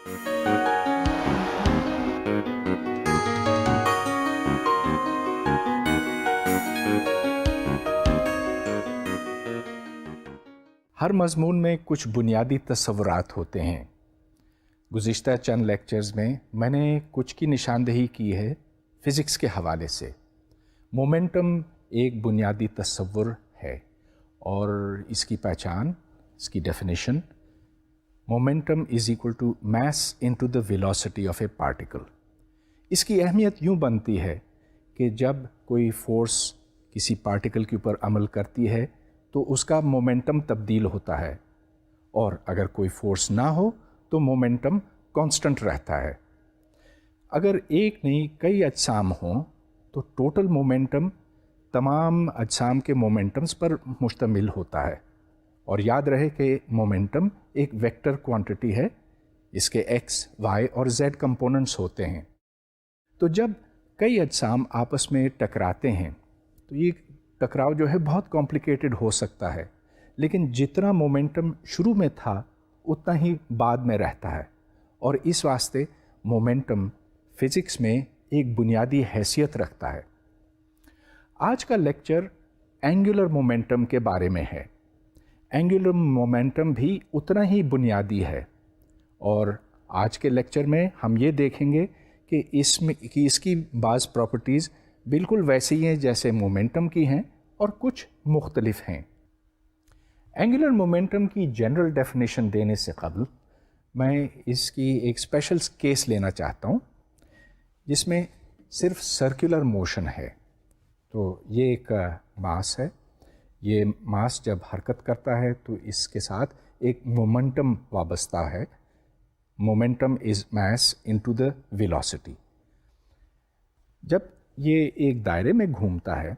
ہر مضمون میں کچھ بنیادی تصورات ہوتے ہیں۔ گزشتہ چند لیکچرز میں نے کچھ کی نشاندہی کی ہے فزکس کے حوالے سے۔ مومنٹم ایک بنیادی تصور ہے اور اس کی پہچان، اس کی definition, momentum is equal to mass into the velocity of a particle. اس کی اہمیت یوں بنتی ہے کہ جب کوئی فورس کسی پارٹیکل کے اوپر عمل کرتی ہے تو اس کا مومنٹم تبدیل ہوتا ہے، اور اگر کوئی فورس نہ ہو تو مومنٹم کانسٹنٹ رہتا ہے۔ اگر ایک نہیں کئی اجسام ہوں تو ٹوٹل مومنٹم تمام اجسام کے مومنٹمز پر مشتمل ہوتا ہے، اور یاد رہے کہ مومنٹم ایک ویکٹر کوانٹٹی ہے، اس کے ایکس، وائی اور زیڈ کمپوننٹس ہوتے ہیں۔ تو جب کئی اجسام آپس میں ٹکراتے ہیں تو یہ ٹکراؤ جو ہے بہت کمپلیکیٹڈ ہو سکتا ہے، لیکن جتنا مومنٹم شروع میں تھا اتنا ہی بعد میں رہتا ہے، اور اس واسطے مومنٹم فزکس میں ایک بنیادی حیثیت رکھتا ہے۔ آج کا لیکچر اینگولر مومنٹم کے بارے میں ہے۔ اینگولر مومنٹم بھی اتنا ہی بنیادی ہے، اور آج کے لیکچر میں ہم یہ دیکھیں گے کہ اس کی بعض پراپرٹیز بالکل ویسی ہیں جیسے مومنٹم کی ہیں اور کچھ مختلف ہیں۔ اینگولر مومنٹم کی جنرل ڈیفینیشن دینے سے قبل میں اس کی ایک اسپیشل کیس لینا چاہتا ہوں جس میں صرف سرکولر موشن ہے۔ تو یہ ایک ماس ہے، یہ ماس جب حرکت کرتا ہے تو اس کے ساتھ ایک مومنٹم وابستہ ہے۔ Momentum is mass into the velocity. جب یہ ایک دائرے میں گھومتا ہے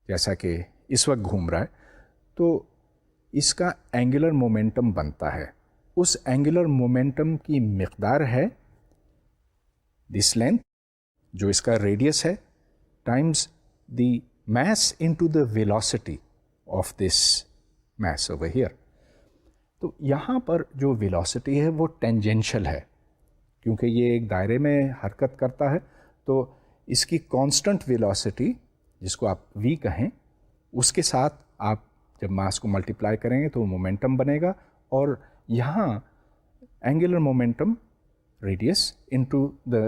جیسا کہ اس وقت گھوم رہا ہے تو اس کا اینگولر مومنٹم بنتا ہے۔ اس اینگولر مومنٹم کی مقدار ہے دس لینتھ، جو اس کا ریڈیس ہے، Times the mass into the velocity of this mass over here. تو یہاں پر جو ویلوسٹی ہے وہ ٹینجنشل ہے، کیونکہ یہ ایک دائرے میں حرکت کرتا ہے، تو اس کی کانسٹنٹ ویلوسٹی، جس کو آپ وی کہیں، اس کے ساتھ آپ جب ماس کو ملٹیپلائی کریں گے تو مومنٹم بنے گا، اور یہاں Angular momentum radius into the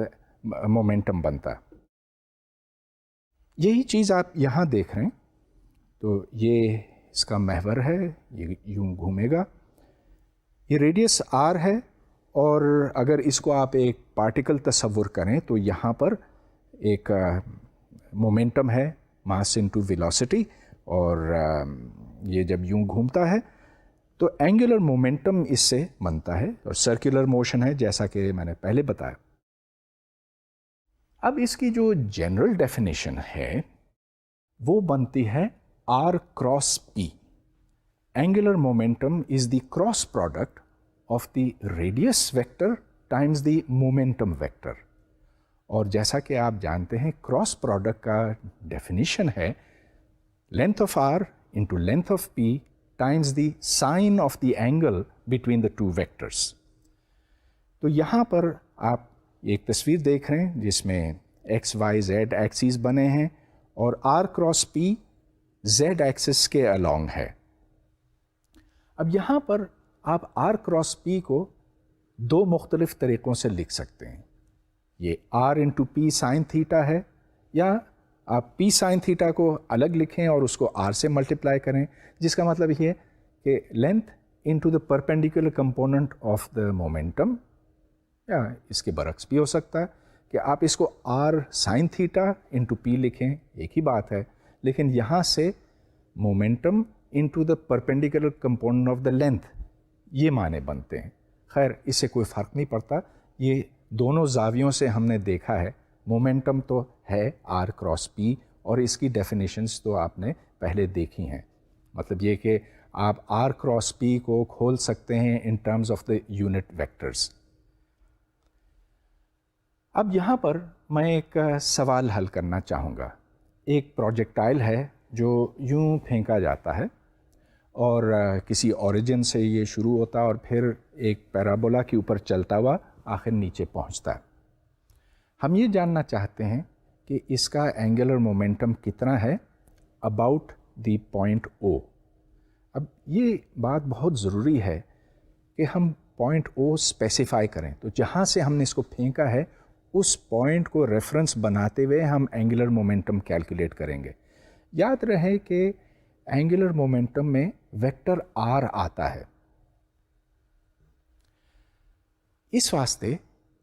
momentum بنتا ہے۔ یہی چیز آپ یہاں دیکھ رہے ہیں، تو یہ اس کا محور ہے، یہ یوں گھومے گا، یہ ریڈیس آر ہے، اور اگر اس کو آپ ایک پارٹیکل تصور کریں تو یہاں پر ایک مومنٹم ہے ماس انٹو ویلوسٹی، اور یہ جب یوں گھومتا ہے تو اینگولر مومنٹم اس سے بنتا ہے، اور سرکولر موشن ہے جیسا کہ میں نے پہلے بتایا۔ اب اس کی جو جنرل ڈیفینیشن ہے وہ بنتی ہے R cross P. Angular momentum is the cross product of the radius vector times the momentum vector, اور جیسا کہ آپ جانتے ہیں کراس پروڈکٹ کا ڈیفینیشن ہے length of R into length of P times the sine of the angle between the two vectors. تو یہاں پر آپ ایک تصویر دیکھ رہے ہیں جس میں ایکس وائی زیڈ ایکسیز بنے ہیں، اور R cross P Z axis کے along ہے۔ اب یہاں پر آپ آر کراس پی کو دو مختلف طریقوں سے لکھ سکتے ہیں۔ یہ R into P sine theta ہے، یا آپ پی سائن تھیٹا کو الگ لکھیں اور اس کو آر سے ملٹیپلائی کریں، جس کا مطلب یہ ہے کہ length into the perpendicular component of the momentum, یا اس کے برعکس بھی ہو سکتا ہے کہ آپ اس کو آر سائن تھیٹا انٹو پی لکھیں، ایک ہی بات ہے، لیکن یہاں سے momentum into the perpendicular component of the length, یہ معنی بنتے ہیں۔ خیر اس سے کوئی فرق نہیں پڑتا، یہ دونوں زاویوں سے ہم نے دیکھا ہے۔ مومنٹم تو ہے آر کراس پی، اور اس کی ڈیفینیشنز تو آپ نے پہلے دیکھی ہیں۔ مطلب یہ کہ آپ آر کراس پی کو کھول سکتے ہیں in terms of the unit vectors. اب یہاں پر میں ایک سوال حل کرنا چاہوں گا۔ ایک پروجیکٹائل ہے جو یوں پھینکا جاتا ہے، اور کسی اوریجن سے یہ شروع ہوتا ہے اور پھر ایک پیرابولا کے اوپر چلتا ہوا آخر نیچے پہنچتا ہے. ہم یہ جاننا چاہتے ہیں کہ اس کا اینگولر مومنٹم کتنا ہے اباؤٹ دی پوائنٹ او. اب یہ بات بہت ضروری ہے کہ ہم پوائنٹ او اسپیسیفائی کریں. تو جہاں سے ہم نے اس کو پھینکا ہے اس پوائنٹ کو ریفرنس بناتے ہوئے ہم اینگولر مومنٹم کیلکولیٹ کریں گے. یاد رہے کہ اینگولر مومنٹم میں ویکٹر آر آتا ہے. اس واسطے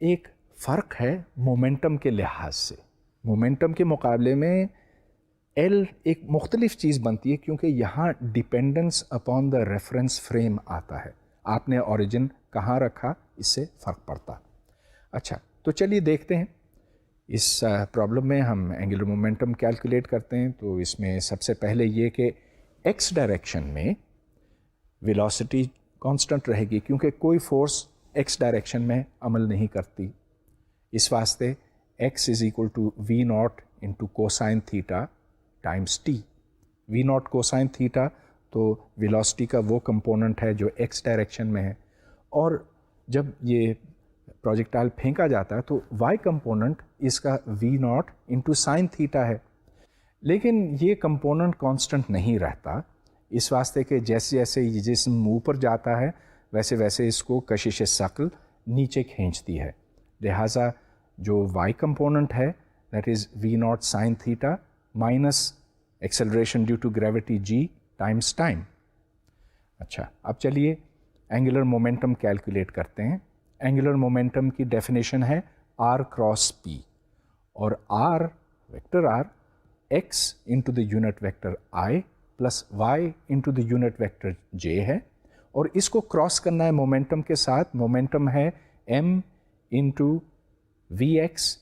ایک فرق ہے مومنٹم کے لحاظ سے. مومنٹم کے مقابلے میں ایل ایک مختلف چیز بنتی ہے کیونکہ یہاں dependence upon the reference frame آتا ہے. آپ نے اوریجن کہاں رکھا اس سے فرق پڑتا. اچھا تو چلیے دیکھتے ہیں. اس پرابلم میں ہم اینگولر مومنٹم کیلکولیٹ کرتے ہیں. تو اس میں سب سے پہلے یہ کہ ایکس ڈائریکشن میں ویلوسٹی کانسٹنٹ رہے گی کیونکہ کوئی فورس ایکس ڈائریکشن میں عمل نہیں کرتی. اس واسطے X is equal to V not into cosine theta times T. V not cosine theta تو ویلوسٹی کا وہ کمپوننٹ ہے جو ایکس ڈائریکشن میں ہے. اور جب یہ پروجیکٹائل پھینکا جاتا ہے تو وائی کمپوننٹ اس کا وی ناٹ انٹو سائن تھیٹا ہے. لیکن یہ کمپوننٹ کانسٹنٹ نہیں رہتا اس واسطے کہ جیسے جیسے یہ جسم اوپر جاتا ہے ویسے ویسے اس کو کشش ثقل نیچے کھینچتی ہے. لہٰذا جو وائی کمپوننٹ ہے that is V naught sine theta minus acceleration due to gravity G times time. اچھا اب چلیے اینگولر مومنٹم کیلکولیٹ کرتے ہیں. اینگولر مومنٹم کی ڈیفینیشن ہے آر کراس پی اور R vector R X into the unit vector I plus Y into the unit vector J ہے. اور اس کو کراس کرنا ہے مومنٹم کے ساتھ. مومنٹم ہے M into V X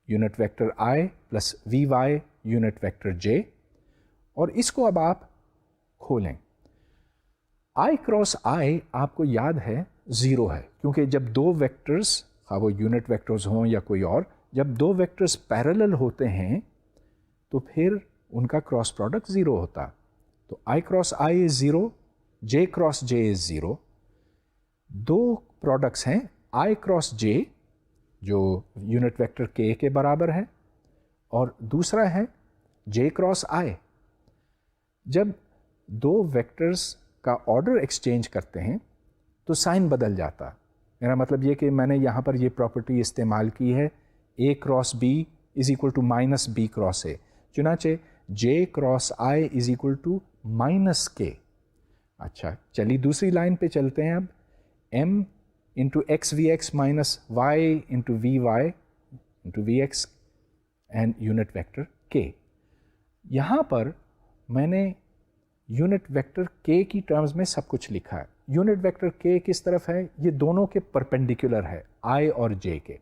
unit vector I plus V Y unit vector J. اور اس کو اب آپ کھولیں. آئی کراس آئی آپ کو یاد ہے زیرو ہے کیونکہ جب دو ویکٹرز خواہ وہ یونٹ ویکٹرز ہوں یا کوئی اور جب دو ویکٹرز پیرلل ہوتے ہیں تو پھر ان کا کراس پروڈکٹ زیرو ہوتا. تو I cross I is zero, J cross J is zero. دو پروڈکٹس ہیں آئی کراس جے جو یونٹ ویکٹر کے کے برابر ہے اور دوسرا ہے جے کراس آئی. جب دو ویکٹرز کا آرڈر ایکسچینج کرتے ہیں تو سائن بدل جاتا. میرا مطلب یہ کہ میں نے یہاں پر یہ پراپرٹی استعمال کی ہے A cross B is equal to minus B cross A. چنانچہ J cross I is equal to minus K. اچھا چلیے دوسری لائن پہ چلتے ہیں. اب M into X V X minus Y into V Y into V X and unit vector K. یہاں پر میں نے یونٹ ویکٹر کے کی ٹرمز میں سب کچھ لکھا ہے. یونٹ ویکٹر کے کس طرف ہے؟ یہ دونوں کے پرپینڈیکولر ہے آئی اور جے کے.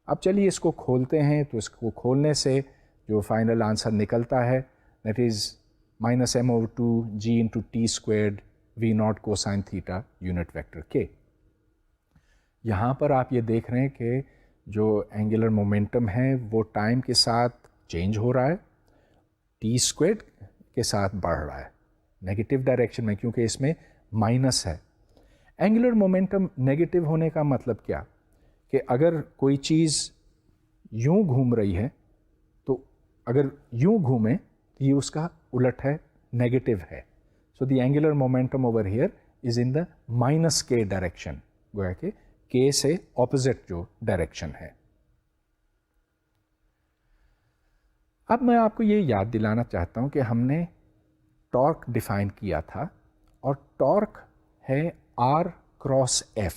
اب چلیے اس کو کھولتے ہیں. تو اس کو کھولنے سے جو فائنل آنسر نکلتا ہے that is minus M over two G into T squared V not cosine theta unit vector K. یہاں پر آپ یہ دیکھ رہے ہیں کہ جو اینگولر مومنٹم ہے وہ ٹائم کے ساتھ چینج ہو رہا ہے, ٹی اسکوائرڈ کے ساتھ بڑھ رہا ہے نیگیٹو ڈائریکشن میں کیونکہ اس میں مائنس ہے. اینگولر مومنٹم نیگیٹو ہونے کا مطلب کیا کہ اگر کوئی چیز یوں گھوم رہی ہے تو اگر یوں گھومے تو یہ اس کا الٹ ہے, نیگیٹو ہے. So the angular momentum over here is in the minus K direction, گویا کہ کے سے اپوزٹ جو ڈائریکشن ہے. اب میں آپ کو یہ یاد دلانا چاہتا ہوں کہ ہم نے ٹارک ڈیفائن کیا تھا اور ٹارک ہے آر کراس ایف.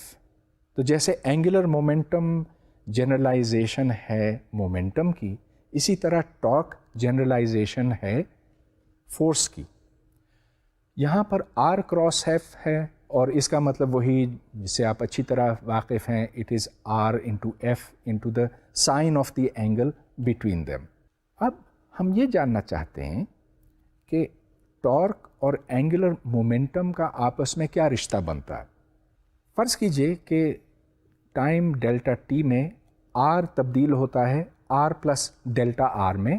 تو جیسے اینگولر مومنٹم جنرلائزیشن ہے مومنٹم کی, اسی طرح ٹارک جنرلائزیشن ہے فورس کی. یہاں پر آر کراس ایف ہے اور اس کا مطلب وہی جس سے آپ اچھی طرح واقف ہیں, it is R into F into the sine of the angle between them. اب ہم یہ جاننا چاہتے ہیں کہ ٹارک اور اینگولر مومنٹم کا آپس میں کیا رشتہ بنتا ہے. فرض کیجئے کہ ٹائم ڈیلٹا ٹی میں آر تبدیل ہوتا ہے آر پلس ڈیلٹا آر میں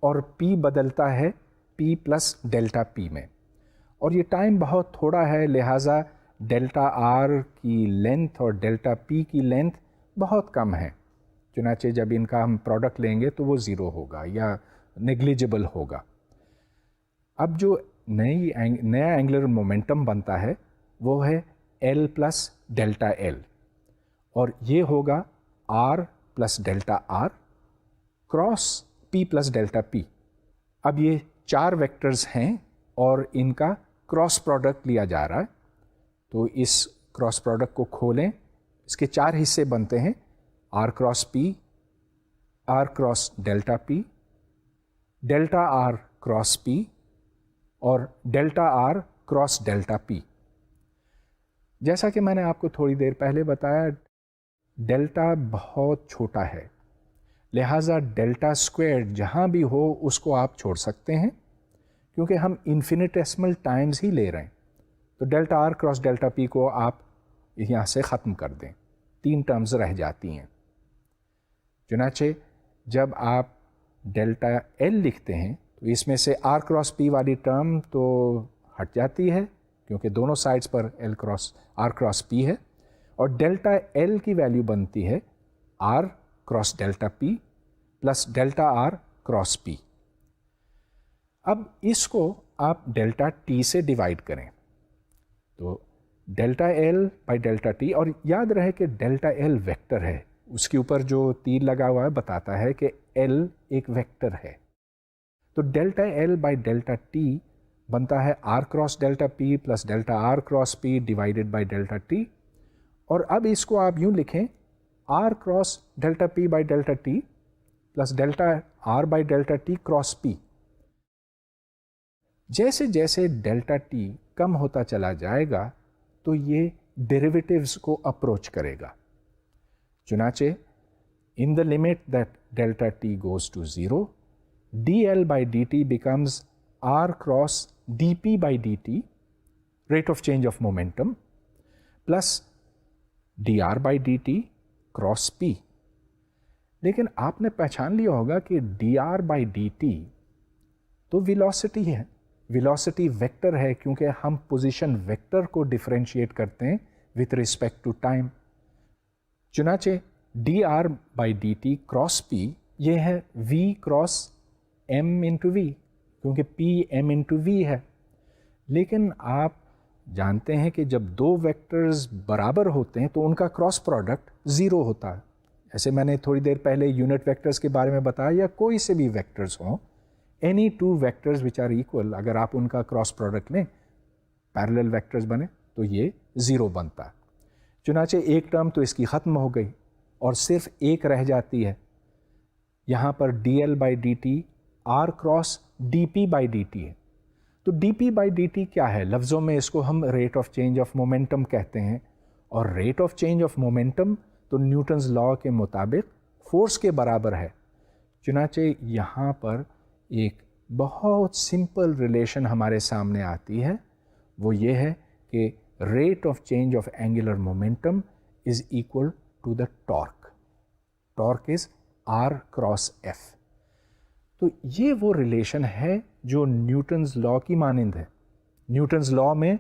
اور پی بدلتا ہے پی پلس ڈیلٹا پی میں. اور یہ ٹائم بہت تھوڑا ہے، لہٰذا ڈیلٹا آر کی لینتھ اور ڈیلٹا پی کی لینتھ بہت کم ہے، چنانچہ جب ان کا ہم پروڈکٹ لیں گے تو وہ زیرو ہوگا یا نیگلیجبل ہوگا۔ اب جو نیا اینگولر مومنٹم بنتا ہے وہ ہے ایل پلس ڈیلٹا ایل، اور یہ ہوگا R plus delta R cross P plus delta P. اب یہ 4 ویکٹرز ہیں اور ان کا کراس پروڈکٹ لیا جا رہا ہے، تو اس کراس پروڈکٹ کو کھولیں، اس کے 4 حصے بنتے ہیں، R cross P, R cross delta P, delta R cross P اور delta R cross delta P. جیسا کہ میں نے آپ کو تھوڑی دیر پہلے بتایا، ڈیلٹا بہت چھوٹا ہے، لہٰذا ڈیلٹا اسکوائر جہاں بھی ہو اس کو آپ چھوڑ سکتے ہیں، کیونکہ ہم انفینیٹیسمل ٹائمز ہی لے رہے ہیں، تو ڈیلٹا آر کراس ڈیلٹا پی کو آپ یہاں سے ختم کر دیں، 3 ٹرمز رہ جاتی ہیں۔ چنانچہ جب آپ ڈیلٹا ایل لکھتے ہیں تو اس میں سے آر کراس پی والی ٹرم تو ہٹ جاتی ہے، کیونکہ دونوں سائڈز پر آر کراس پی ہے، اور ڈیلٹا ایل کی ویلیو بنتی ہے R cross delta P plus delta R cross P. اب اس کو آپ ڈیلٹا ٹی سے ڈیوائڈ کریں، تو delta L by delta T, اور یاد رہے کہ ڈیلٹا ایل ویکٹر ہے، اس کے اوپر جو تیر لگا ہوا ہے بتاتا ہے کہ ایل ایک ویکٹر ہے، تو delta L by delta T بنتا ہے R cross delta P plus delta R cross P divided by delta T, اور اب اس کو آپ یوں لکھیں R cross delta P by delta T plus delta R by delta T cross P. جیسے جیسے ڈیلٹا ٹی کم ہوتا چلا جائے گا تو یہ ڈیریویٹیوز کو اپروچ کرے گا، چنانچہ in the limit that delta t goes to 0, dl by dt becomes r cross dp by dt, rate of change of momentum, plus dr by dt cross p۔ لیکن آپ نے پہچان لیا ہوگا کہ dr by dt تو velocity ہے، velocity vector ہے، کیونکہ ہم پوزیشن ویکٹر کو ڈفرینشیٹ کرتے ہیں with respect to time۔ چنانچہ D R by D T cross P یہ ہے V cross M into V, کیونکہ پی ایم انٹو وی ہے، لیکن آپ جانتے ہیں کہ جب 2 ویکٹرز برابر ہوتے ہیں تو ان کا کراس پروڈکٹ 0 ہوتا ہے۔ ایسے میں نے تھوڑی دیر پہلے یونٹ ویکٹرز کے بارے میں بتایا، یا کوئی سے بھی ویکٹرز ہوں، any 2 vectors which are equal, اگر آپ ان کا کراس پروڈکٹ لیں، پیرلل ویکٹرز بنے تو یہ 0 بنتا ہے۔ چنانچہ ایک ٹرم تو اس کی ختم ہو گئی اور صرف ایک رہ جاتی ہے، یہاں پر D L by D T R cross D P by D T ہے۔ تو D P by D T کیا ہے؟ لفظوں میں اس کو ہم rate of change of momentum کہتے ہیں، اور rate of change of momentum تو نیوٹنز لا کے مطابق فورس کے برابر ہے۔ چنانچہ یہاں پر ایک بہت سمپل ریلیشن ہمارے سامنے آتی ہے، وہ یہ ہے کہ rate of change of angular momentum is equal to the torque, torque is R cross F. تو یہ وہ ریلیشن ہے جو نیوٹنز لا کی مانند ہے۔ نیوٹنز لا میں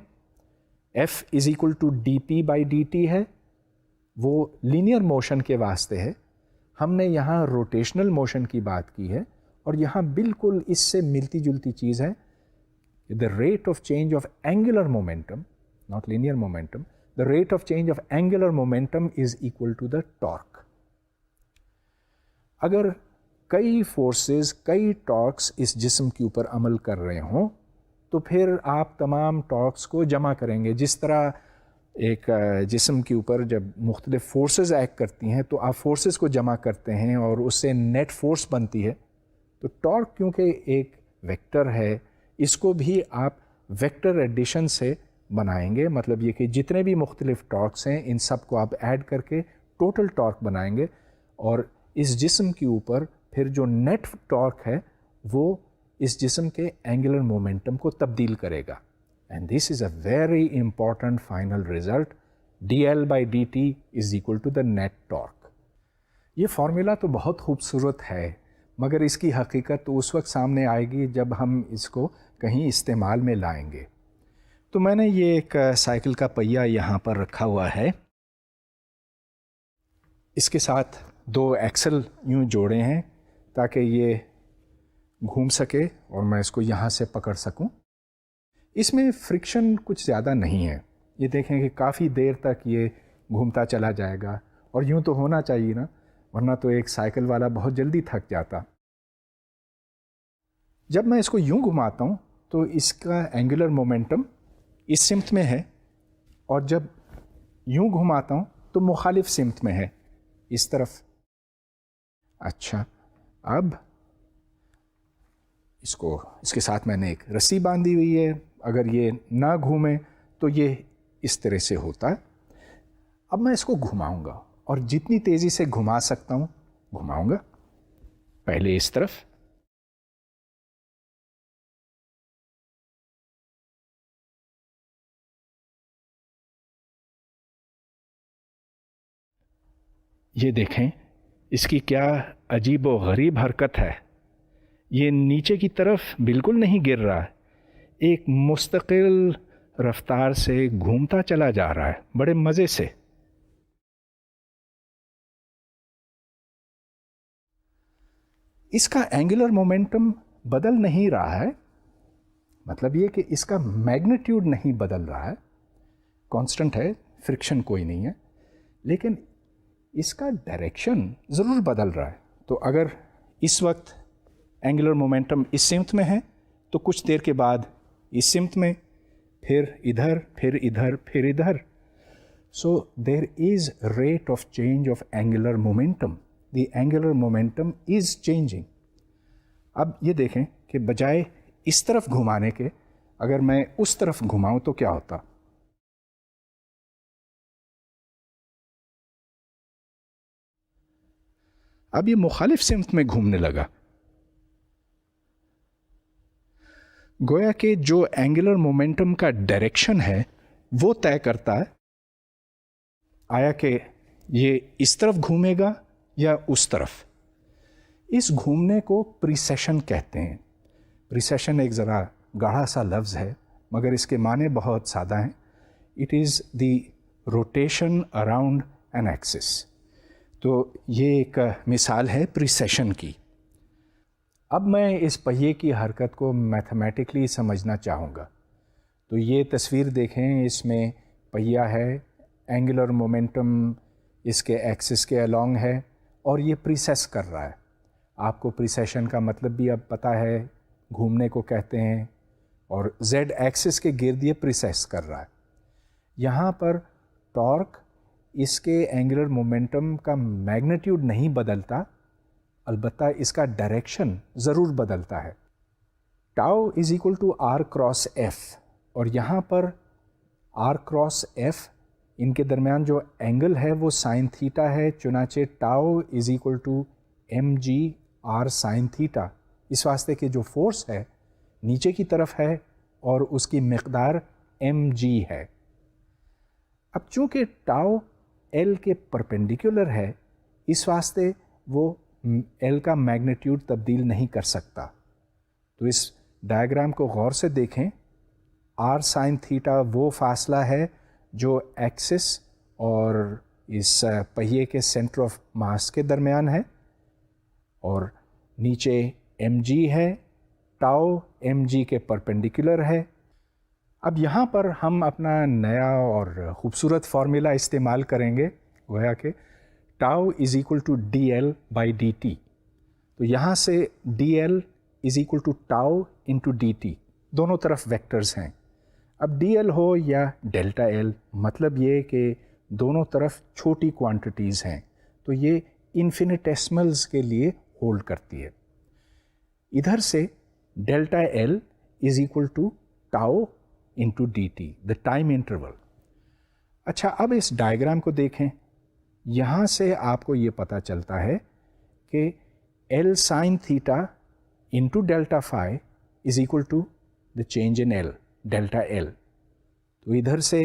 F is equal to D P by D T ہے، وہ لینئر موشن کے واسطے ہے۔ ہم نے یہاں روٹیشنل موشن کی بات کی ہے، اور یہاں بالکل اس سے ملتی جلتی چیز ہے، the rate of change of angular momentum, not linear momentum, the rate of change of angular momentum is equal to the torque۔ اگر کئی فورسز، کئی ٹارکس اس جسم کے اوپر عمل کر رہے ہوں تو پھر آپ تمام ٹارکس کو جمع کریں گے۔ جس طرح ایک جسم کے اوپر جب مختلف فورسز ایکٹ کرتی ہیں تو آپ فورسز کو جمع کرتے ہیں اور اس سے نیٹ فورس بنتی ہے، تو ٹارک کیونکہ ایک ویکٹر ہے، اس کو بھی آپ ویکٹر ایڈیشن سے بنائیں گے، مطلب یہ کہ جتنے بھی مختلف ٹارکس ہیں ان سب کو آپ ایڈ کر کے ٹوٹل ٹارک بنائیں گے، اور اس جسم کے اوپر پھر جو نیٹ ٹارک ہے وہ اس جسم کے اینگولر مومنٹم کو تبدیل کرے گا۔ And this is a very important final result, D L by D T is equal to the net torque. یہ فارمولا تو بہت خوبصورت ہے، مگر اس کی حقیقت تو اس وقت سامنے آئے گی جب ہم اس کو کہیں استعمال میں لائیں گے۔ تو میں نے یہ ایک سائیکل کا پہیہ یہاں پر رکھا ہوا ہے، اس کے ساتھ 2 ایکسل یوں جوڑے ہیں تاکہ یہ گھوم سکے اور میں اس کو یہاں سے پکڑ سکوں۔ اس میں فرکشن کچھ زیادہ نہیں ہے، یہ دیکھیں کہ کافی دیر تک یہ گھومتا چلا جائے گا، اور یوں تو ہونا چاہیے نا، ورنہ تو ایک سائیکل والا بہت جلدی تھک جاتا۔ جب میں اس کو یوں گھماتا ہوں تو اس کا اینگولر مومنٹم اس سمت میں ہے، اور جب یوں گھماتا ہوں تو مخالف سمت میں ہے، اس طرف۔ اچھا، اب اس کے ساتھ میں نے ایک رسی باندھی ہوئی ہے، اگر یہ نہ گھومے تو یہ اس طرح سے ہوتا ہے۔ اب میں اس کو گھماؤں گا، اور جتنی تیزی سے گھما سکتا ہوں گھماؤں گا۔ پہلے اس طرف، یہ دیکھیں اس کی کیا عجیب و غریب حرکت ہے، یہ نیچے کی طرف بالکل نہیں گر رہا ہے، ایک مستقل رفتار سے گھومتا چلا جا رہا ہے بڑے مزے سے۔ اس کا اینگولر مومنٹم بدل نہیں رہا ہے، مطلب یہ کہ اس کا میگنیٹیوڈ نہیں بدل رہا ہے، کانسٹنٹ ہے، فرکشن کوئی نہیں ہے، لیکن اس کا ڈائریکشن ضرور بدل رہا ہے۔ تو اگر اس وقت اینگولر مومنٹم اس سمت میں ہے تو کچھ دیر کے بعد اس سمت میں، پھر ادھر، پھر ادھر، پھر ادھر۔ So there is rate of change of angular momentum, the angular momentum is changing. اب یہ دیکھیں کہ بجائے اس طرف گھمانے کے اگر میں اس طرف گھماؤں تو کیا ہوتا؟ اب یہ مخالف سمت میں گھومنے لگا، گویا کہ جو اینگولر مومنٹم کا ڈائریکشن ہے وہ طے کرتا ہے آیا کہ یہ اس طرف گھومے گا یا اس طرف۔ اس گھومنے کو پریسیشن کہتے ہیں۔ پریسیشن ایک ذرا گاڑھا سا لفظ ہے مگر اس کے معنی بہت سادہ ہیں۔ It is the rotation around an axis. تو یہ ایک مثال ہے پریسیشن کی۔ اب میں اس پہیے کی حرکت کو میتھمیٹکلی سمجھنا چاہوں گا۔ تو یہ تصویر دیکھیں، اس میں پہیہ ہے، اینگولر مومنٹم اس کے ایکسس کے الانگ ہے اور یہ پریسیس کر رہا ہے۔ آپ کو پریسیشن کا مطلب بھی اب پتہ ہے، گھومنے کو کہتے ہیں، اور زیڈ ایکسس کے گرد یہ پریسیس کر رہا ہے۔ یہاں پر ٹارک اس کے اینگولر مومنٹم کا میگنیٹیوڈ نہیں بدلتا، البتہ اس کا ڈائریکشن ضرور بدلتا ہے۔ Tau is equal to R cross F, اور یہاں پر آر کراس ایف ان کے درمیان جو اینگل ہے وہ سائن تھیٹا ہے، چنانچہ tau is equal to M G R sine theta, اس واسطے کہ جو فورس ہے نیچے کی طرف ہے اور اس کی مقدار ایم جی ہے۔ اب چونکہ ٹاؤ ایل کے پرپینڈیکولر ہے، اس واسطے وہ ایل کا میگنیٹیوڈ تبدیل نہیں کر سکتا۔ تو اس ڈائیگرام کو غور سے دیکھیں، آر سائن تھیٹا وہ فاصلہ ہے جو ایکسس اور اس پہیے کے سینٹر آف ماس کے درمیان ہے، اور نیچے ایم جی ہے، ٹاؤ ایم جی کے پرپینڈیکولر ہے۔ اب یہاں پر ہم اپنا نیا اور خوبصورت فارمولا استعمال کریں گے، گویا کہ tau is equal to D L by D T. تو یہاں سے D L is equal to tau into D T, دونوں طرف ویکٹرز ہیں۔ اب ڈی ایل ہو یا ڈیلٹا ایل، مطلب یہ کہ دونوں طرف چھوٹی کوانٹٹیز ہیں، تو یہ انفینیٹیسملز کے لیے ہولڈ کرتی ہے۔ ادھر سے delta L is equal to tau into D T, the time interval. اچھا، اب اس ڈائیگرام کو دیکھیں، یہاں سے آپ کو یہ پتہ چلتا ہے کہ L sine theta into delta phi is equal to the change in L, delta L. تو ادھر سے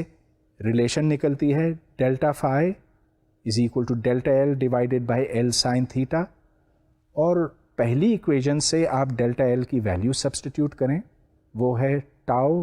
ریلیشن نکلتی ہے delta phi is equal to delta L divided by L sine theta, اور پہلی ایکویژن سے آپ ڈیلٹا ایل کی ویلیو سبسٹیٹیوٹ کریں، وہ ہے tau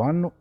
1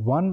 1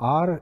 r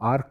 r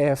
f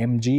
mg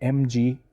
mg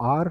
r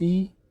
p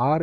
r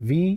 v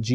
g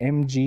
m g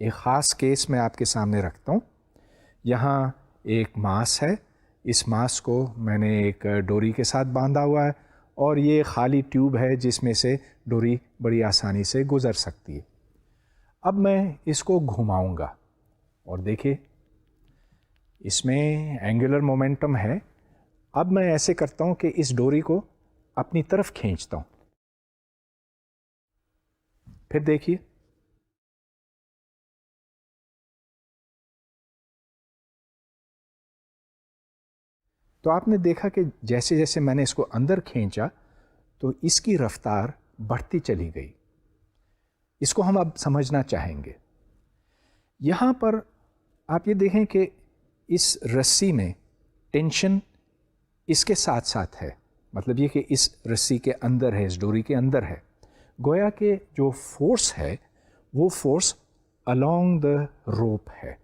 ایک خاص کیس میں آپ کے سامنے رکھتا ہوں. یہاں ایک ماس ہے، اس ماس کو میں نے ایک ڈوری کے ساتھ باندھا ہوا ہے اور یہ خالی ٹیوب ہے جس میں سے ڈوری بڑی آسانی سے گزر سکتی ہے. اب میں اس کو گھماؤں گا اور دیکھیے اس میں اینگولر مومنٹم ہے. اب میں ایسے کرتا ہوں کہ اس ڈوری کو اپنی طرف کھینچتا ہوں. پھر دیکھیے تو آپ نے دیکھا کہ جیسے جیسے میں نے اس کو اندر کھینچا تو اس کی رفتار بڑھتی چلی گئی. اس کو ہم اب سمجھنا چاہیں گے. یہاں پر آپ یہ دیکھیں کہ اس رسی میں ٹینشن اس کے ساتھ ساتھ ہے، مطلب یہ کہ اس رسی کے اندر ہے، اس ڈوری کے اندر ہے. گویا کہ جو فورس ہے وہ فورس along the روپ ہے.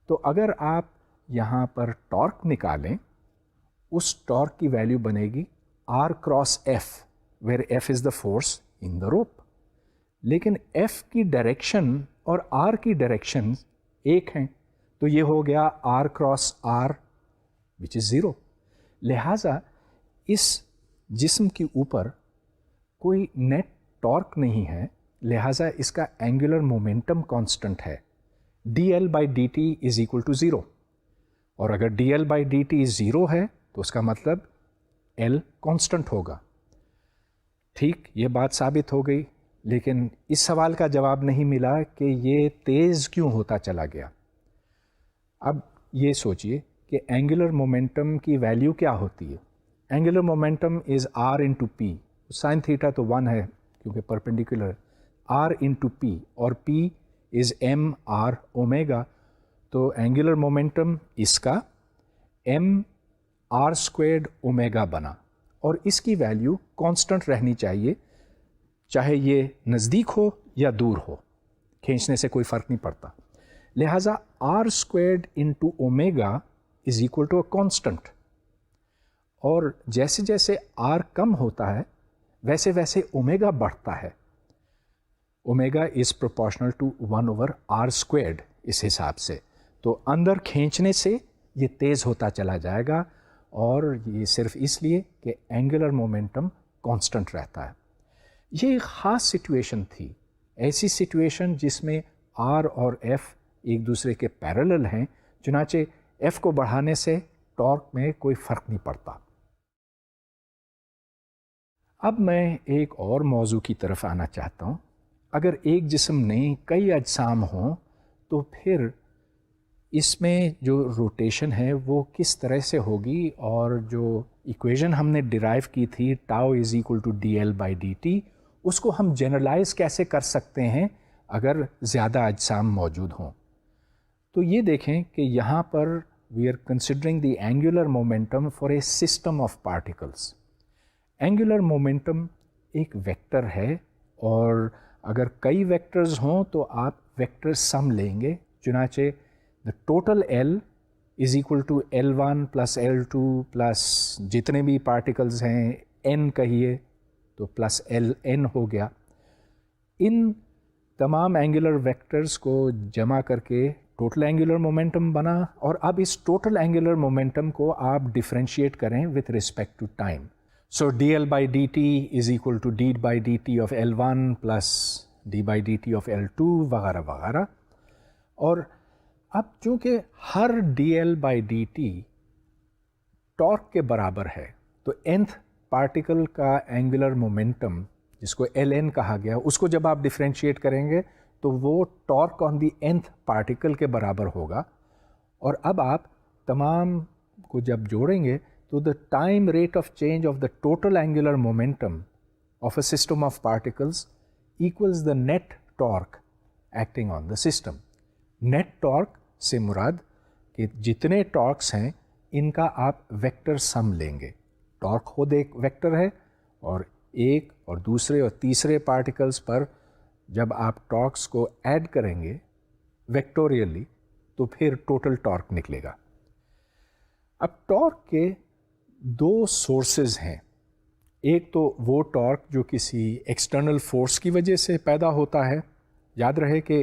تو اگر آپ یہاں پر ٹارک نکالیں، اس ٹارک کی ویلیو بنے گی R cross F where F is the force in the rope. لیکن F کی ڈائریکشن اور R کی ڈائریکشن ایک ہیں تو یہ ہو گیا R cross R which is 0. لہٰذا اس جسم کے اوپر کوئی نیٹ ٹارک نہیں ہے، لہٰذا اس کا اینگولر مومنٹم کانسٹنٹ ہے. dl/dt is equal to 0. اور اگر dl/dt 0 ہے تو اس کا مطلب L کانسٹنٹ ہوگا. ٹھیک، یہ بات ثابت ہو گئی، لیکن اس سوال کا جواب نہیں ملا کہ یہ تیز کیوں ہوتا چلا گیا. اب یہ سوچئے کہ اینگولر مومنٹم کی ویلیو کیا ہوتی ہے. اینگولر مومنٹم از R into P. Sine theta تو 1 ہے کیونکہ پرپینڈیکولر ہے. R into P اور P از M R اومیگا. تو اینگولر مومنٹم اس کا M R اسکوائرڈ اومیگا بنا اور اس کی ویلیو کانسٹنٹ رہنی چاہیے، چاہے یہ نزدیک ہو یا دور ہو، کھینچنے سے کوئی فرق نہیں پڑتا. لہٰذا R squared into omega is equal to a constant. اور جیسے جیسے R کم ہوتا ہے ویسے ویسے اومیگا بڑھتا ہے. Omega is proportional to 1/R squared اس حساب سے. تو اندر کھینچنے سے یہ تیز ہوتا چلا جائے گا، اور یہ صرف اس لیے کہ اینگولر مومنٹم کانسٹنٹ رہتا ہے. یہ ایک خاص سچویشن تھی، ایسی سچویشن جس میں R اور F ایک دوسرے کے پیرالل ہیں، چنانچہ F کو بڑھانے سے ٹارک میں کوئی فرق نہیں پڑتا. اب میں ایک اور موضوع کی طرف آنا چاہتا ہوں. اگر ایک جسم میں کئی اجسام ہوں تو پھر اس میں جو روٹیشن ہے وہ کس طرح سے ہوگی، اور جو ایکویژن ہم نے ڈیرائیو کی تھی tau is equal to dl/dt، اس کو ہم جنرلائز کیسے کر سکتے ہیں اگر زیادہ اجسام موجود ہوں. تو یہ دیکھیں کہ یہاں پر we are considering the angular momentum for a system of particles. Angular momentum ایک ویکٹر ہے، اور اگر کئی ویکٹرز ہوں تو آپ ویکٹر سم لیں گے. چنانچہ the total L is equal to L1 plus L2 plus جتنے بھی پارٹیکلز ہیں N کہیے تو پلس Ln ہو گیا. ان تمام اینگولر ویکٹرز کو جمع کر کے ٹوٹل اینگولر مومنٹم بنا، اور اب اس ٹوٹل اینگولر مومنٹم کو آپ ڈفرینشیٹ کریں with respect to time. So dl/dt is equal to d/dt of L1 plus d/dt of L2 وغیرہ وغیرہ. اور اب چونکہ ہر dl/dt ٹارک کے برابر ہے تو nth پارٹیکل کا اینگولر مومنٹم جس کو Ln کہا گیا، اس کو جب آپ ڈفرینشیٹ کریں گے تو وہ ٹارک آن دی nth پارٹیکل کے برابر ہوگا. اور اب آپ تمام کو جب جوڑیں گے تو the time rate of change of the total angular momentum of a system of particles equals the net torque acting on the system. Net torque سے مراد کہ جتنے ٹارکس ہیں ان کا آپ ویکٹر سم لیں گے. ٹارک خود ایک ویکٹر ہے، اور ایک اور دوسرے اور تیسرے پارٹیکلز پر جب آپ ٹارکس کو ایڈ کریں گے ویکٹوریلی تو پھر ٹوٹل ٹارک نکلے گا. اب ٹارک کے دو سورسز ہیں. ایک تو وہ ٹارک جو کسی ایکسٹرنل فورس کی وجہ سے پیدا ہوتا ہے. یاد رہے کہ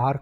R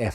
F,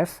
F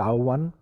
τ1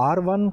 R1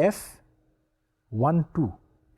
F12।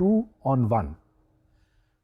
2 on 1।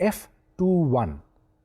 F21,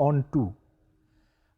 on 2।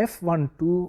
F12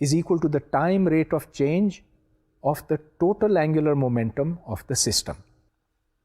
is equal to the time rate of change of the total angular momentum of the system।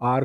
R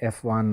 F1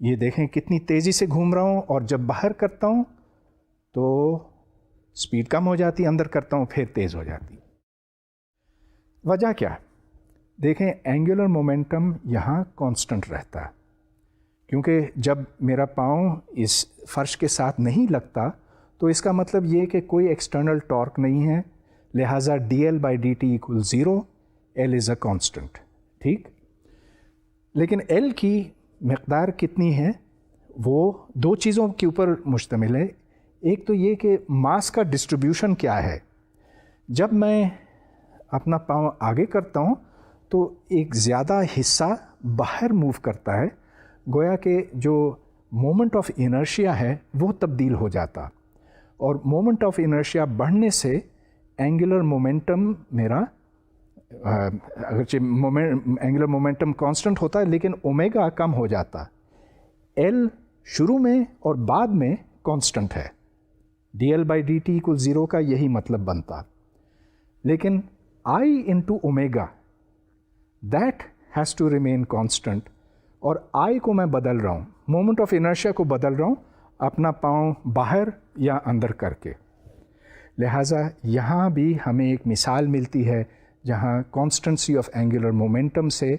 یہ دیکھیں کتنی تیزی سے گھوم رہا ہوں، اور جب باہر کرتا ہوں تو سپیڈ کم ہو جاتی، اندر کرتا ہوں پھر تیز ہو جاتی۔ وجہ کیا؟ دیکھیں اینگولر مومنٹم یہاں کانسٹنٹ رہتا ہے، کیونکہ جب میرا پاؤں اس فرش کے ساتھ نہیں لگتا تو اس کا مطلب یہ کہ کوئی ایکسٹرنل ٹارک نہیں ہے، لہٰذا dl/dt = 0، L is a constant, ٹھیک؟ لیکن L کی مقدار کتنی ہے؟ وہ دو چیزوں کے اوپر مشتمل ہے۔ ایک تو یہ کہ ماس کا ڈسٹریبیوشن کیا ہے۔ جب میں اپنا پاؤں آگے کرتا ہوں تو ایک زیادہ حصہ باہر موو کرتا ہے، گویا کہ جو مومنٹ آف انرشیا ہے وہ تبدیل ہو جاتا، اور مومنٹ آف انرشیا بڑھنے سے اینگولر مومنٹم میرا اگرچہ اینگولر مومنٹم کانسٹنٹ ہوتا ہے لیکن اومیگا کم ہو جاتا۔ ایل شروع میں اور بعد میں کانسٹنٹ ہے، dl/dt = 0 کا یہی مطلب بنتا، لیکن I into omega that has to remain constant, اور I کو میں بدل رہا ہوں، مومنٹ آف انرشیا کو بدل رہا ہوں اپنا پاؤں باہر یا اندر کر کے۔ لہٰذا یہاں بھی ہمیں ایک مثال ملتی ہے جہاں کانسٹنسی آف اینگولر مومنٹم سے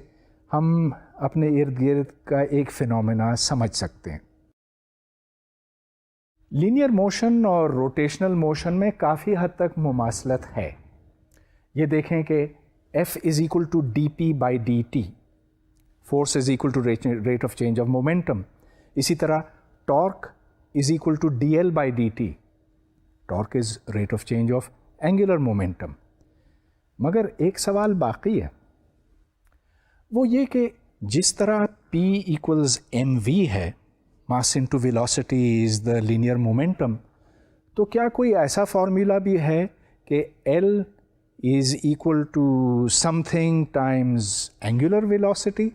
ہم اپنے ارد گرد کا ایک فینومینا سمجھ سکتے ہیں۔ لینئر موشن اور روٹیشنل موشن میں کافی حد تک مماثلت ہے۔ یہ دیکھیں کہ F = dp/dt، force rate of change of momentum, اسی طرح talk = dl/dt، talk is rate of change of angular momentum. مگر ایک سوال باقی ہے، وہ یہ کہ جس طرح P = mv ہے، mass into velocity is the linear momentum, تو کیا کوئی ایسا فارمولا بھی ہے کہ L = something times angular velocity؟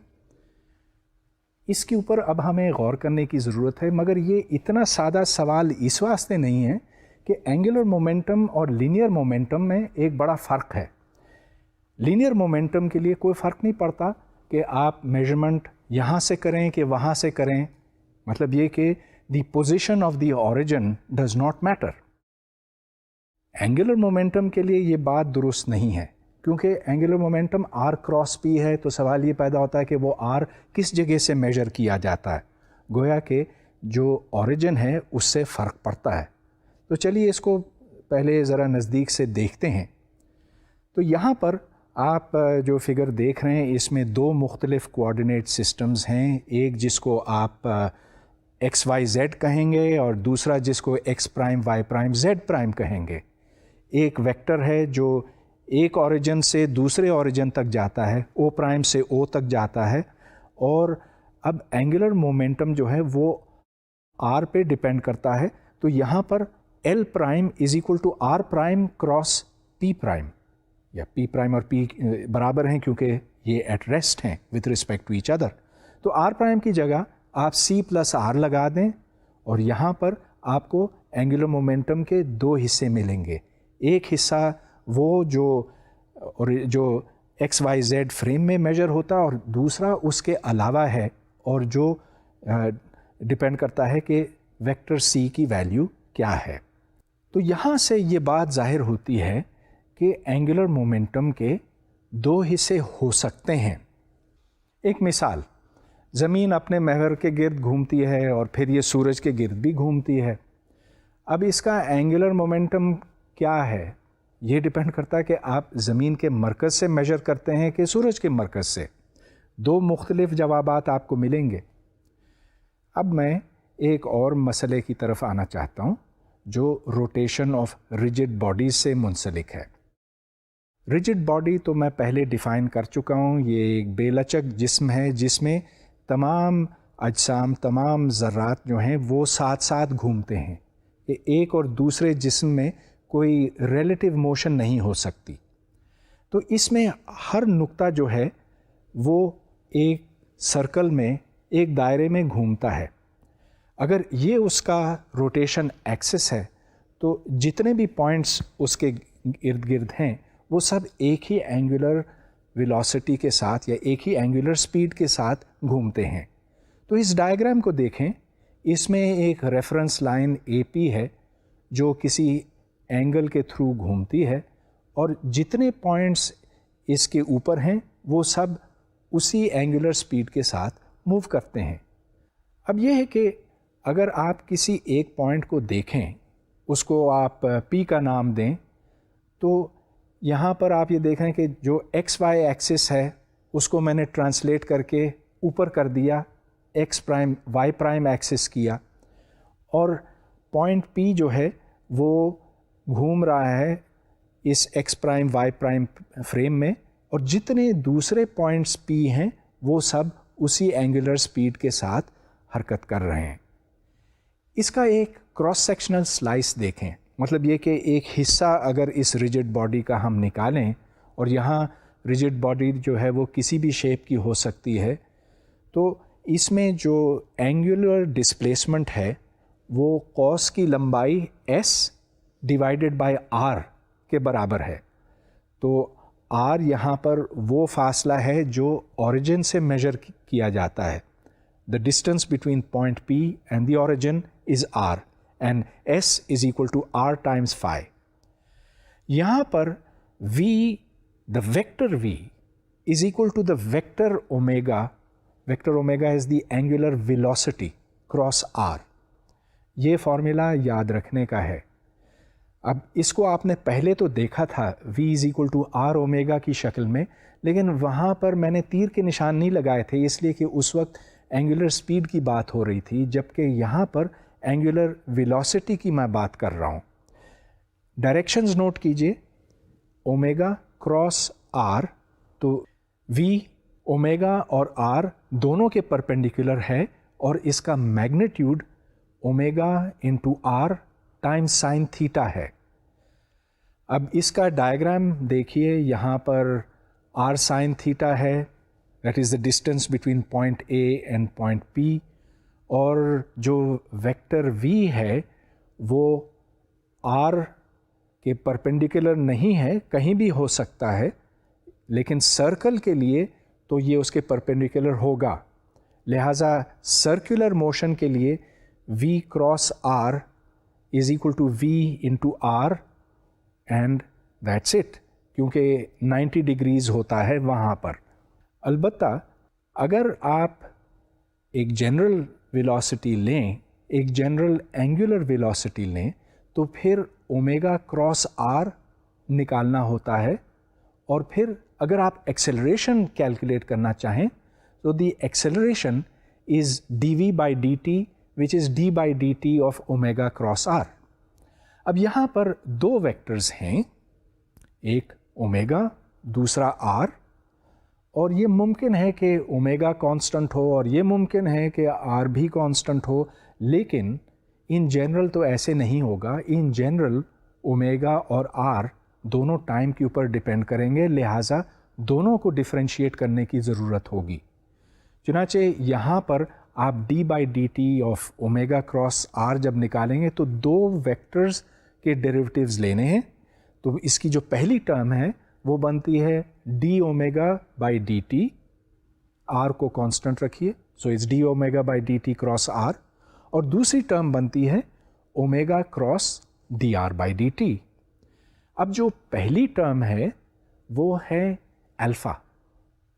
اس کے اوپر اب ہمیں غور کرنے کی ضرورت ہے، مگر یہ اتنا سادہ سوال اس واسطے نہیں ہے کہ اینگولر مومنٹم اور لینئر مومنٹم میں ایک بڑا فرق ہے۔ لینئر مومنٹم کے لیے کوئی فرق نہیں پڑتا کہ آپ میجرمنٹ یہاں سے کریں کہ وہاں سے کریں، مطلب یہ کہ the position of the origin does not matter. Angular momentum کے لیے یہ بات درست نہیں ہے، کیونکہ اینگولر مومنٹم r×p ہے، تو سوال یہ پیدا ہوتا ہے کہ وہ r کس جگہ سے میجر کیا جاتا ہے، گویا کہ جو اوریجن ہے اس سے فرق پڑتا ہے۔ تو چلیے اس کو پہلے ذرا نزدیک سے دیکھتے ہیں۔ تو یہاں پر آپ جو فگر دیکھ رہے ہیں اس میں دو مختلف کوآرڈینیٹ سسٹمز ہیں، ایک جس کو آپ XYZ کہیں گے اور دوسرا جس کو X', Y', Z' کہیں گے۔ ایک ویکٹر ہے جو ایک اوریجن سے دوسرے اوریجن تک جاتا ہے، O' سے O تک جاتا ہے، اور اب اینگولر مومنٹم جو ہے وہ R پہ ڈیپینڈ کرتا ہے، تو یہاں پر L' = R' × P'، یا P' اور P برابر ہیں کیونکہ یہ ایٹ ریسٹ ہیں with respect to each other, تو R' کی جگہ آپ C+R لگا دیں، اور یہاں پر آپ کو اینگولر مومنٹم کے دو حصے ملیں گے، ایک حصہ وہ جو XYZ فریم میں میجر ہوتا ہے، اور دوسرا اس کے علاوہ ہے اور جو ڈیپینڈ کرتا ہے کہ ویکٹر C کی ویلیو کیا ہے۔ تو یہاں سے یہ بات ظاہر ہوتی ہے کہ اینگولر مومنٹم کے دو حصے ہو سکتے ہیں۔ ایک مثال، زمین اپنے محور کے گرد گھومتی ہے اور پھر یہ سورج کے گرد بھی گھومتی ہے۔ اب اس کا اینگولر مومنٹم کیا ہے؟ یہ ڈیپینڈ کرتا ہے کہ آپ زمین کے مرکز سے میجر کرتے ہیں کہ سورج کے مرکز سے، دو مختلف جوابات آپ کو ملیں گے۔ اب میں ایک اور مسئلے کی طرف آنا چاہتا ہوں جو روٹیشن آف ریجڈ باڈیز سے منسلک ہے۔ ریجڈ باڈی تو میں پہلے ڈیفائن کر چکا ہوں، یہ ایک بے لچک جسم ہے جس میں تمام اجسام، تمام ذرات جو ہیں وہ ساتھ ساتھ گھومتے ہیں، کہ ایک اور دوسرے جسم میں کوئی ریلیٹیو موشن نہیں ہو سکتی۔ تو اس میں ہر نقطہ جو ہے وہ ایک سرکل میں، ایک دائرے میں گھومتا ہے۔ اگر یہ اس کا روٹیشن ایکسس ہے تو جتنے بھی پوائنٹس اس کے ارد گرد ہیں وہ سب ایک ہی اینگولر ویلوسٹی کے ساتھ یا ایک ہی اینگولر سپیڈ کے ساتھ گھومتے ہیں۔ تو اس ڈائیگرام کو دیکھیں, اس میں ایک ریفرنس لائن اے پی ہے جو کسی اینگل کے تھرو گھومتی ہے, اور جتنے پوائنٹس اس کے اوپر ہیں وہ سب اسی اینگولر سپیڈ کے ساتھ موو کرتے ہیں. اب یہ ہے کہ اگر آپ کسی ایک پوائنٹ کو دیکھیں, اس کو آپ پی کا نام دیں, تو یہاں پر آپ یہ دیکھ رہے ہیں کہ جو ایکس وائی ایکسس ہے اس کو میں نے ٹرانسلیٹ کر کے اوپر کر دیا, X prime Y prime axis کیا, اور پوائنٹ پی جو ہے وہ گھوم رہا ہے اس X prime Y prime frame میں, اور جتنے دوسرے پوائنٹس پی ہیں وہ سب اسی اینگولر سپیڈ کے ساتھ حرکت کر رہے ہیں. اس کا ایک کراس سیکشنل سلائس دیکھیں, مطلب یہ کہ ایک حصہ اگر اس ریجڈ باڈی کا ہم نکالیں, اور یہاں ریجڈ باڈی جو ہے وہ کسی بھی شیپ کی ہو سکتی ہے, تو اس میں جو اینگولر ڈسپلیسمنٹ ہے وہ کوس کی لمبائی ایس ڈیوائڈیڈ بائی آر کے برابر ہے. تو آر یہاں پر وہ فاصلہ ہے جو اوریجن سے میجر کیا جاتا ہے. The distance between point P and the origin is R, and S is equal to R times phi. یہاں پر V, the vector V is equal to the vector omega. Vector omega is the angular velocity cross R. یہ formula یاد رکھنے کا ہے. اب اس کو آپ نے پہلے تو دیکھا تھا v is equal to R omega کی شکل میں, لیکن وہاں پر میں نے تیر کے نشان نہیں لگائے تھے, اس لیے کہ اس وقت اینگولر سپیڈ کی بات ہو رہی تھی, جبکہ یہاں پر اینگولر ویلوسٹی کی میں بات کر رہا ہوں. ڈائریکشنز نوٹ کیجئے, اومیگا کراس آر, تو v اومیگا اور r دونوں کے پرپینڈیکولر ہے, اور اس کا magnitude omega into R time sine theta ہے. اب اس کا ڈائیگرام دیکھیے, یہاں پر آر سائن تھیٹا ہے, that is the distance between point A and point P, اور جو ویکٹر وی ہے وہ آر کے پرپینڈیکولر نہیں ہے, کہیں بھی ہو سکتا ہے, لیکن سرکل کے لیے تو یہ اس کے پرپینڈیکولر ہوگا. لہٰذا سرکولر موشن کے لیے V cross R is equal to V into R, and that's it, کیونکہ 90 ڈگریز ہوتا ہے وہاں پر. البتہ اگر آپ ایک جنرل ویلوسٹی لیں, ایک جنرل اینگولر ویلوسٹی لیں, تو پھر اومیگا کراس آر نکالنا ہوتا ہے, اور پھر اگر آپ ایکسلریشن کیلکولیٹ کرنا چاہیں تو the acceleration is D V by D T which is d by dt of omega cross r. اب یہاں پر دو ویکٹرز ہیں, ایک اومیگا, دوسرا r, اور یہ ممکن ہے کہ اومیگا کانسٹنٹ ہو اور یہ ممکن ہے کہ r بھی کانسٹنٹ ہو, لیکن ان جنرل تو ایسے نہیں ہوگا. ان جنرل اومیگا اور r دونوں ٹائم کے اوپر ڈپینڈ کریں گے, لہٰذا دونوں کو ڈفرینشیٹ کرنے کی ضرورت ہوگی. چنانچہ یہاں پر آپ D by D T of omega cross R جب نکالیں گے تو دو ویکٹرز کے ڈیریویٹیوز لینے ہیں. تو اس کی جو پہلی ٹرم ہے وہ بنتی ہے D omega by D T, R کو کانسٹنٹ رکھیے, so it's D omega by D T cross R, اور دوسری ٹرم بنتی ہے omega cross D R by D T. اب جو پہلی ٹرم ہے وہ ہے الفا.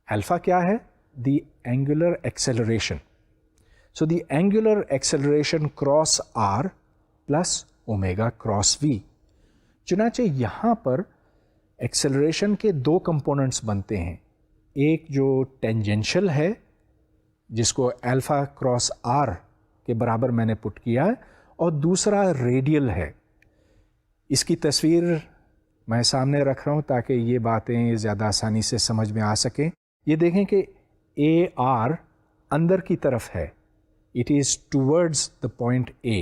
الفا کیا ہے؟ The angular acceleration. So the angular acceleration cross r plus omega cross v. چنانچہ یہاں پر ایکسلریشن کے دو کمپوننٹس بنتے ہیں, ایک جو ٹینجنشل ہے جس کو الفا کراس آر کے برابر میں نے پٹ کیا ہے, اور دوسرا ریڈیل ہے. اس کی تصویر میں سامنے رکھ رہا ہوں تاکہ یہ باتیں زیادہ آسانی سے سمجھ میں آ سکیں. یہ دیکھیں کہ اے آر اندر کی طرف ہے, it is towards the point A,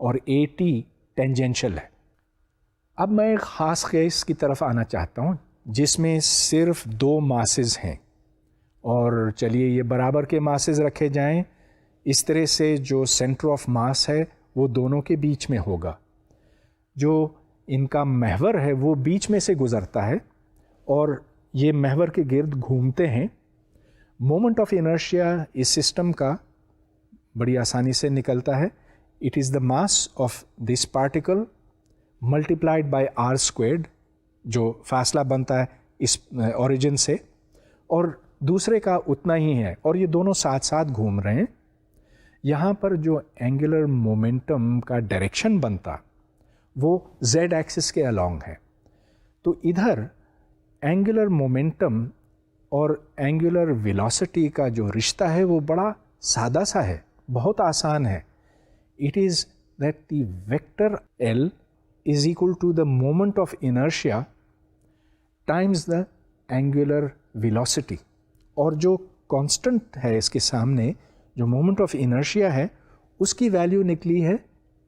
اور اے ٹی ٹینجنشل ہے. اب میں ایک خاص کیس کی طرف آنا چاہتا ہوں جس میں صرف دو ماسز ہیں, اور چلیے یہ برابر کے ماسز رکھے جائیں. اس طرح سے جو سینٹر آف ماس ہے وہ دونوں کے بیچ میں ہوگا. جو ان کا محور ہے وہ بیچ میں سے گزرتا ہے, اور یہ محور کے گرد گھومتے ہیں. مومنٹ آف انرشیا اس سسٹم کا بڑی آسانی سے نکلتا ہے. It is the mass of this particle multiplied by R squared, جو فاصلہ بنتا ہے اس اوریجن سے, اور دوسرے کا اتنا ہی ہے, اور یہ دونوں ساتھ ساتھ گھوم رہے ہیں. یہاں پر جو اینگولر مومنٹم کا ڈائریکشن بنتا وہ زیڈ ایکسس کے along ہے. تو ادھر اینگولر مومنٹم اور اینگولر ویلاسٹی کا جو رشتہ ہے وہ بڑا سادہ سا ہے, بہت آسان ہے. It is that the vector L is equal to the moment of inertia times the angular velocity, اور جو کانسٹنٹ ہے اس کے سامنے, جو مومنٹ آف انرشیا ہے, اس کی ویلیو نکلی ہے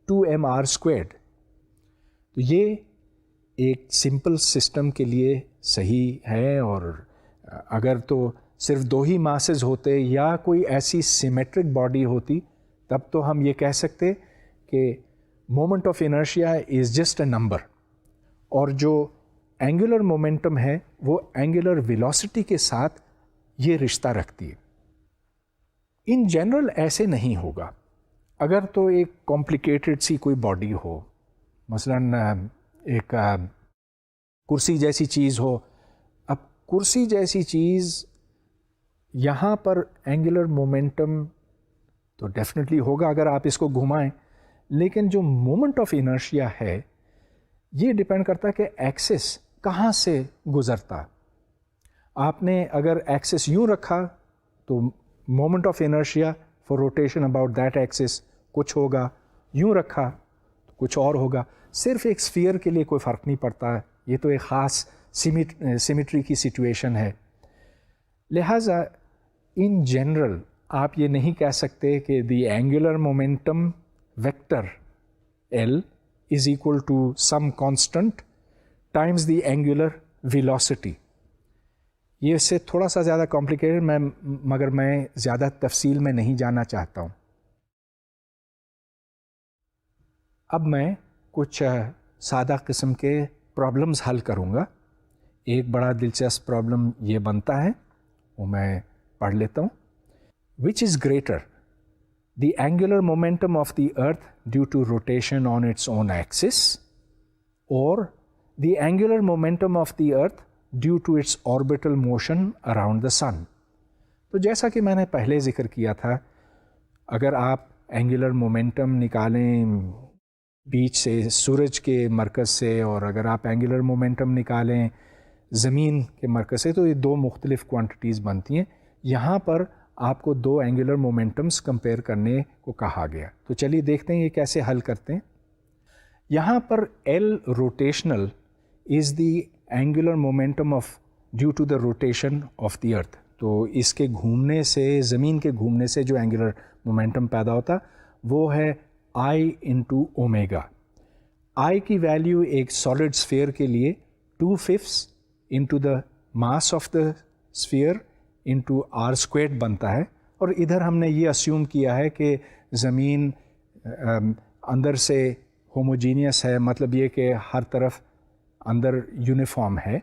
2mr². تو یہ ایک سمپل سسٹم کے لیے صحیح ہے, اور اگر تو صرف 2 ہی ماسز ہوتے یا کوئی ایسی سیمیٹرک باڈی ہوتی تب تو ہم یہ کہہ سکتے کہ moment of inertia is just a number, اور جو اینگولر مومنٹم ہے وہ اینگولر ویلاسٹی کے ساتھ یہ رشتہ رکھتی ہے. ان جنرل ایسے نہیں ہوگا. اگر تو ایک کمپلیکیٹڈ سی کوئی باڈی ہو, مثلاً ایک کرسی جیسی چیز ہو. اب کرسی جیسی چیز یہاں پر اینگولر مومنٹم تو ڈیفینیٹلی ہوگا اگر آپ اس کو گھمائیں, لیکن جو مومنٹ آف انرشیا ہے یہ ڈپینڈ کرتا ہے کہ ایکسس کہاں سے گزرتا. آپ نے اگر ایکسس یوں رکھا تو moment of inertia for rotation about that axis کچھ ہوگا, یوں رکھا تو کچھ اور ہوگا. صرف ایک اسفیئر کے لیے کوئی فرق نہیں پڑتا ہے, یہ تو ایک خاص سیمیٹری کی سچویشن ہے. لہٰذا ان جنرل آپ یہ نہیں کہہ سکتے کہ the angular momentum vector L is equal to some constant times the angular velocity. یہ اس سے تھوڑا سا زیادہ کمپلیکیٹڈ مگر میں زیادہ تفصیل میں نہیں جانا چاہتا ہوں. اب میں کچھ سادہ قسم کے پرابلمز حل کروں گا. ایک بڑا دلچسپ پرابلم یہ بنتا ہے, وہ میں پڑھ لیتا ہوں. Which is greater, the angular momentum of the earth due to rotation on its own axis, اور the angular momentum of the earth due to its orbital motion around the sun. تو جیسا کہ میں نے پہلے ذکر کیا تھا, اگر آپ اینگولر مومنٹم نکالیں بیچ سے, سورج کے مرکز سے, اور اگر آپ اینگولر مومنٹم نکالیں زمین کے مرکز سے, تو یہ 2 مختلف کوانٹیٹیز بنتی ہیں. یہاں پر آپ کو 2 اینگولر مومنٹمز کمپیئر کرنے کو کہا گیا. تو چلیے دیکھتے ہیں یہ کیسے حل کرتے ہیں. یہاں پر L rotational is the angular momentum of due to the rotation of the earth. تو اس کے گھومنے سے, زمین کے گھومنے سے جو اینگولر مومنٹم پیدا ہوتا وہ ہے آئی انٹو اومیگا. آئی کی ویلیو ایک سالڈ اسفیئر کے لیے 2/5 into the mass of the sphere into r² بنتا ہے. اور ادھر ہم نے یہ اسیوم کیا ہے کہ زمین اندر سے ہوموجینیس ہے, مطلب یہ کہ ہر طرف اندر یونیفارم ہے,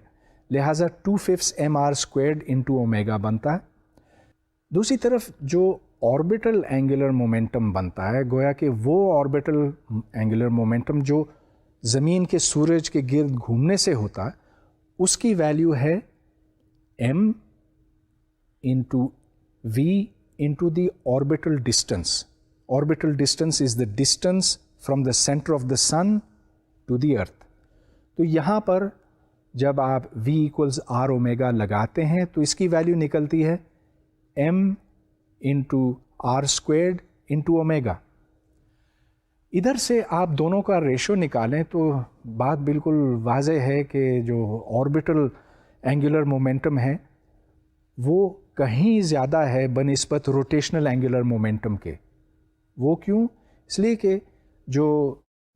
لہٰذا 2/5 mr² انٹو اومیگا بنتا ہے. دوسری طرف جو آربیٹل اینگولر مومنٹم بنتا ہے, گویا کہ وہ آربیٹل اینگولر مومنٹم جو زمین کے سورج کے گرد گھومنے سے ہوتا ہے, اس کی ویلیو ہے m into v into the orbital distance. Orbital distance is the distance from the centre of the sun to the earth. تو یہاں پر جب آپ v ایکولز r اومیگا لگاتے ہیں تو اس کی ویلیو نکلتی ہے m into r² into omega. ادھر سے آپ دونوں کا ریشو نکالیں تو بات بالکل واضح ہے کہ جو آربیٹل اینگولر مومنٹم ہے وہ کہیں زیادہ ہے بنسبت روٹیشنل اینگولر مومنٹم کے. وہ کیوں؟ اس لیے کہ جو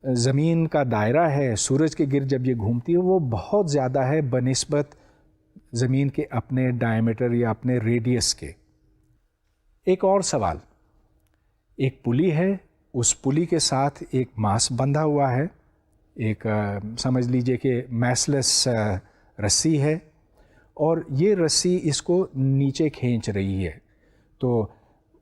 زمین کا دائرہ ہے سورج کے گرد جب یہ گھومتی ہے وہ بہت زیادہ ہے بنسبت زمین کے اپنے ڈائیمیٹر یا اپنے ریڈیس کے. ایک اور سوال, ایک پلی ہے, اس پلی کے ساتھ ایک ماس بندھا ہوا ہے, ایک سمجھ لیجئے کہ میسلس رسی ہے, اور یہ رسی اس کو نیچے کھینچ رہی ہے. تو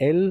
L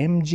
mg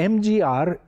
mgr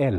l।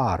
R।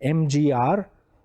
mgr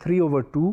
3/2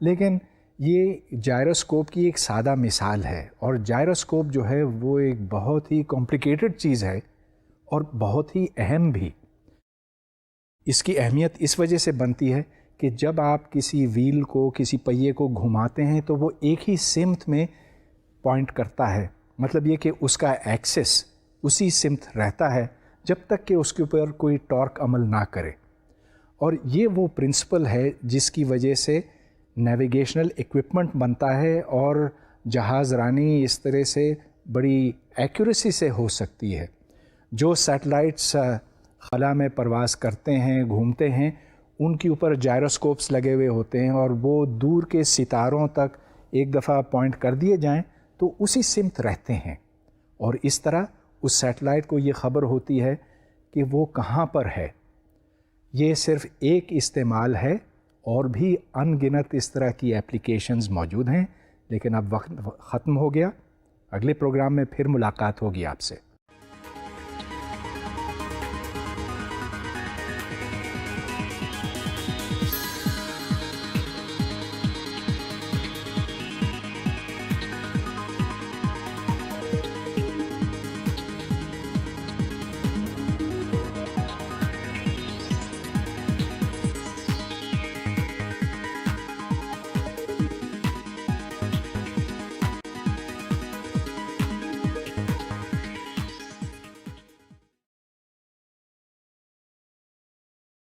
لیکن یہ جائروسکوپ کی ایک سادہ مثال ہے، اور جائروسکوپ جو ہے وہ ایک بہت ہی کمپلیکیٹڈ چیز ہے اور بہت ہی اہم بھی۔ اس کی اہمیت اس وجہ سے بنتی ہے کہ جب آپ کسی ویل کو، کسی پہیے کو گھماتے ہیں تو وہ ایک ہی سمت میں پوائنٹ کرتا ہے، مطلب یہ کہ اس کا ایکسس اسی سمت رہتا ہے جب تک کہ اس کے اوپر کوئی ٹارک عمل نہ کرے۔ اور یہ وہ پرنسپل ہے جس کی وجہ سے نیویگیشنل ایکوپمنٹ بنتا ہے اور جہاز رانی اس طرح سے بڑی ایکوریسی سے ہو سکتی ہے۔ جو سیٹلائٹس خلا میں پرواز کرتے ہیں، گھومتے ہیں، ان کے اوپر جائروسکوپس لگے ہوئے ہوتے ہیں، اور وہ دور کے ستاروں تک ایک دفعہ پوائنٹ کر دیے جائیں تو اسی سمت رہتے ہیں، اور اس طرح اس سیٹلائٹ کو یہ خبر ہوتی ہے کہ وہ کہاں پر ہے۔ یہ صرف ایک استعمال ہے، اور بھی ان گنت اس طرح کی اپلیکیشنز موجود ہیں، لیکن اب وقت ختم ہو گیا۔ اگلے پروگرام میں پھر ملاقات ہوگی آپ سے۔